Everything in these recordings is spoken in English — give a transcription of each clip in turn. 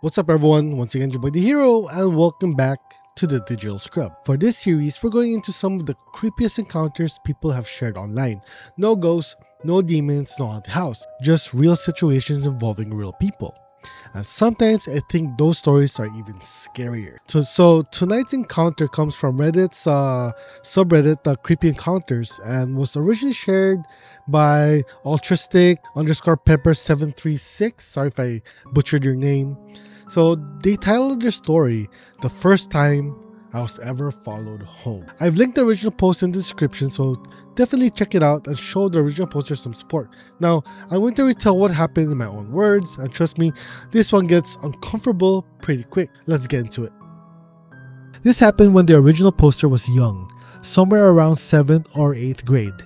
What's up everyone, once again your boy the Hero and welcome back to the Digital Scrub. For this series, we're going into some of the creepiest encounters people have shared online. No ghosts, no demons, no haunted house, just real situations involving real people. And sometimes I think those stories are even scarier. So tonight's encounter comes from Reddit's subreddit, Creepy Encounters, and was originally shared by altruistic_pepper736. Sorry if I butchered your name. So they titled their story, "The First Time I Was Ever Followed Home." I've linked the original post in the description, so definitely check it out and show the original poster some support. Now, I'm going to retell what happened in my own words, and trust me, this one gets uncomfortable pretty quick. Let's get into it. This happened when the original poster was young, somewhere around 7th or 8th grade.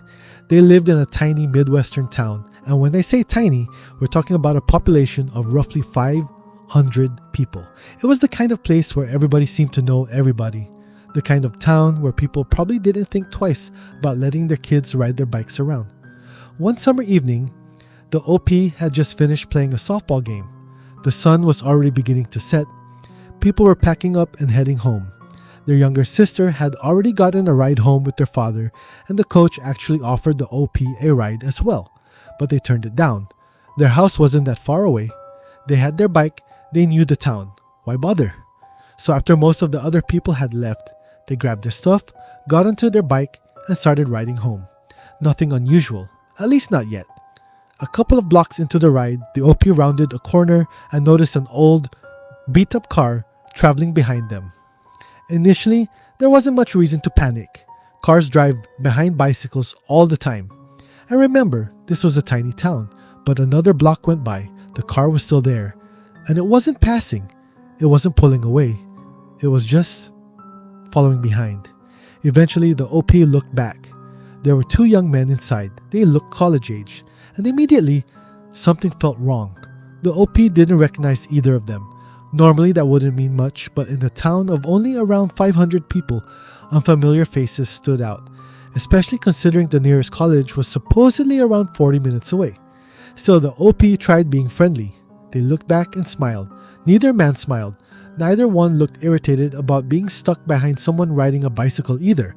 They lived in a tiny Midwestern town, and when I say tiny, we're talking about a population of roughly 500 people. It was the kind of place where everybody seemed to know everybody. The kind of town where people probably didn't think twice about letting their kids ride their bikes around. One summer evening, the OP had just finished playing a softball game. The sun was already beginning to set. People were packing up and heading home. Their younger sister had already gotten a ride home with their father, and the coach actually offered the OP a ride as well, but they turned it down. Their house wasn't that far away. They had their bike. They knew the town. Why bother? So after most of the other people had left, they grabbed their stuff, got onto their bike, and started riding home. Nothing unusual, at least not yet. A couple of blocks into the ride, the OP rounded a corner and noticed an old, beat-up car traveling behind them. Initially, there wasn't much reason to panic. Cars drive behind bicycles all the time. And remember, this was a tiny town, but another block went by, the car was still there. And it wasn't passing, it wasn't pulling away, it was just following behind. Eventually, the OP looked back. There were two young men inside. They looked college age, and immediately, something felt wrong. The OP didn't recognize either of them. Normally, that wouldn't mean much, but in a town of only around 500 people, unfamiliar faces stood out, especially considering the nearest college was supposedly around 40 minutes away. Still, the OP tried being friendly. They looked back and smiled. Neither man smiled. Neither one looked irritated about being stuck behind someone riding a bicycle either.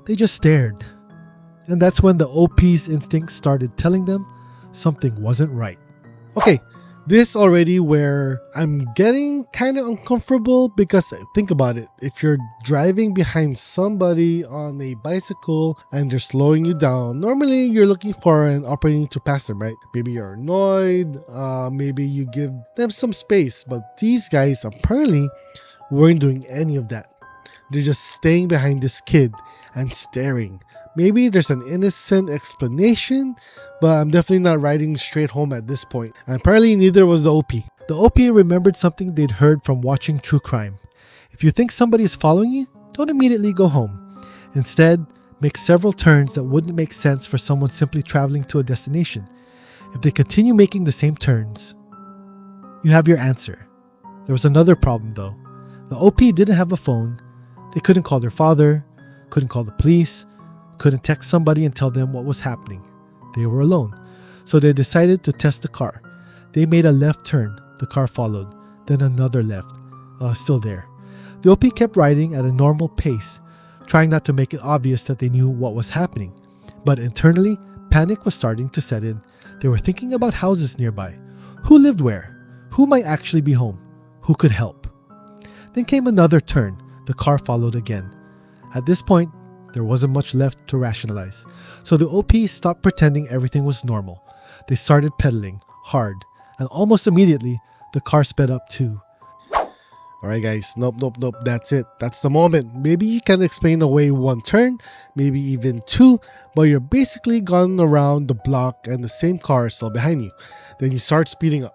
They just stared. And that's when the OP's instincts started telling them something wasn't right. Okay, this already where I'm getting kind of uncomfortable because think about it. If you're driving behind somebody on a bicycle and they're slowing you down, normally you're looking for an opportunity to pass them, right? Maybe you're annoyed, maybe you give them some space, but these guys apparently weren't doing any of that. They're just staying behind this kid and staring. Maybe there's an innocent explanation, but I'm definitely not riding straight home at this point. And apparently neither was the OP. The OP remembered something they'd heard from watching true crime. If you think somebody is following you, don't immediately go home. Instead, make several turns that wouldn't make sense for someone simply traveling to a destination. If they continue making the same turns, you have your answer. There was another problem though. The OP didn't have a phone. They couldn't call their father, couldn't call the police, couldn't text somebody and tell them what was happening. They were alone. So they decided to test the car. They made a left turn. The car followed. Then another left. Still there. The OP kept riding at a normal pace, trying not to make it obvious that they knew what was happening. But internally, panic was starting to set in. They were thinking about houses nearby. Who lived where? Who might actually be home? Who could help? Then came another turn. The car followed again. At this point, there wasn't much left to rationalize. So the OP stopped pretending everything was normal. They started pedaling hard, and almost immediately, the car sped up too. Alright guys, nope, that's it. That's the moment. Maybe you can explain away one turn, maybe even two, but you're basically gone around the block and the same car is still behind you. Then you start speeding up.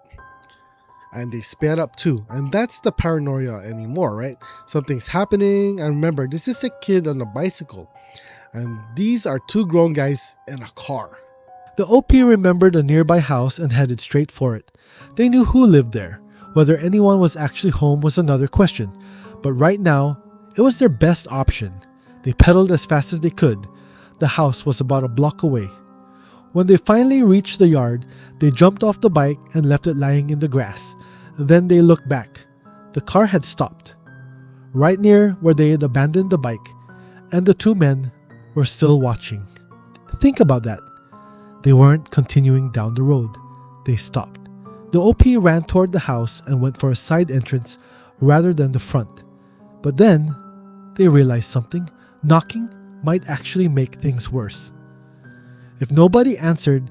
And they sped up too. And that's the paranoia anymore, right? Something's happening. And remember, this is a kid on a bicycle. And these are two grown guys in a car. The OP remembered a nearby house and headed straight for it. They knew who lived there. Whether anyone was actually home was another question. But right now, it was their best option. They pedaled as fast as they could. The house was about a block away. When they finally reached the yard, they jumped off the bike and left it lying in the grass. Then they looked back. The car had stopped, right near where they had abandoned the bike, and the two men were still watching. Think about that. They weren't continuing down the road. They stopped. The OP ran toward the house and went for a side entrance rather than the front. But then, they realized something. Knocking might actually make things worse. If nobody answered,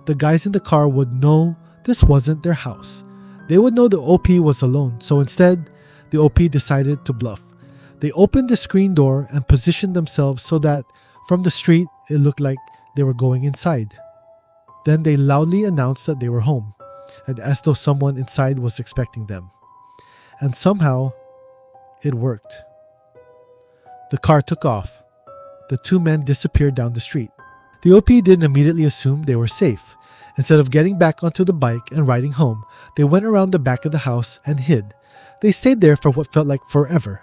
the guys in the car would know this wasn't their house. They would know the OP was alone, so instead, the OP decided to bluff. They opened the screen door and positioned themselves so that from the street, it looked like they were going inside. Then they loudly announced that they were home, and as though someone inside was expecting them. And somehow, it worked. The car took off. The two men disappeared down the street. The OP didn't immediately assume they were safe. Instead of getting back onto the bike and riding home, they went around the back of the house and hid. They stayed there for what felt like forever,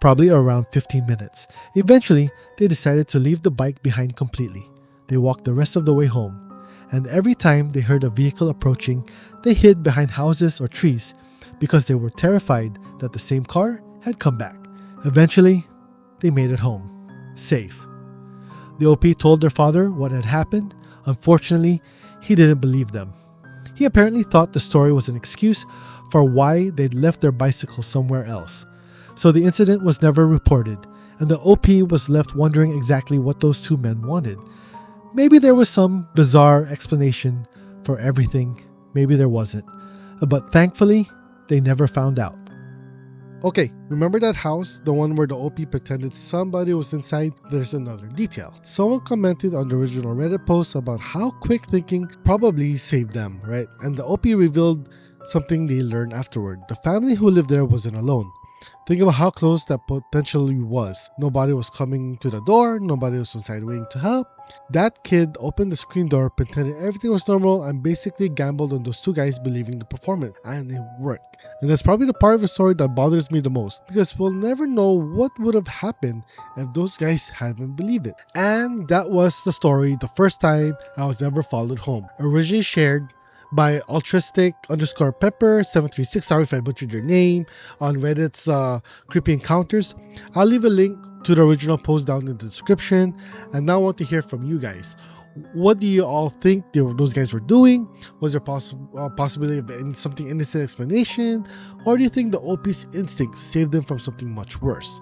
probably around 15 minutes. Eventually, they decided to leave the bike behind completely. They walked the rest of the way home, and every time they heard a vehicle approaching, they hid behind houses or trees because they were terrified that the same car had come back. Eventually, they made it home, safe. The OP told their father what had happened. Unfortunately, he didn't believe them. He apparently thought the story was an excuse for why they'd left their bicycle somewhere else. So the incident was never reported, and the OP was left wondering exactly what those two men wanted. Maybe there was some bizarre explanation for everything. Maybe there wasn't. But thankfully, they never found out. Okay, remember that house? The one where the OP pretended somebody was inside? There's another detail. Someone commented on the original Reddit post about how quick thinking probably saved them, right? And the OP revealed something they learned afterward. The family who lived there wasn't alone. Think about how close that potentially was. Nobody was coming to the door, nobody was inside waiting to help. That kid opened the screen door, pretended everything was normal, and basically gambled on those two guys believing the performance. And it worked. And that's probably the part of the story that bothers me the most, because we'll never know what would have happened if those guys hadn't believed it. And that was the story, the first time I was ever followed home. Originally shared by altruistic_pepper736. Sorry if I butchered your name. On Reddit's Creepy Encounters. I'll leave a link to the original post down in the description. And now I want to hear from you guys. What do you all think those guys were doing? Was there possibility of something innocent explanation? Or do you think the OP's instincts saved them from something much worse?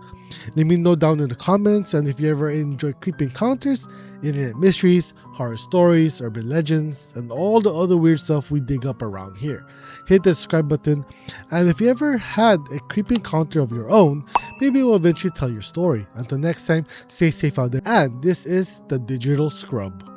Let me know down in the comments, and if you ever enjoy creepy encounters, internet mysteries, horror stories, urban legends, and all the other weird stuff we dig up around here, hit the subscribe button. And if you ever had a creepy encounter of your own, maybe we'll eventually tell your story. Until next time, stay safe out there, and this is the Digital Scrub.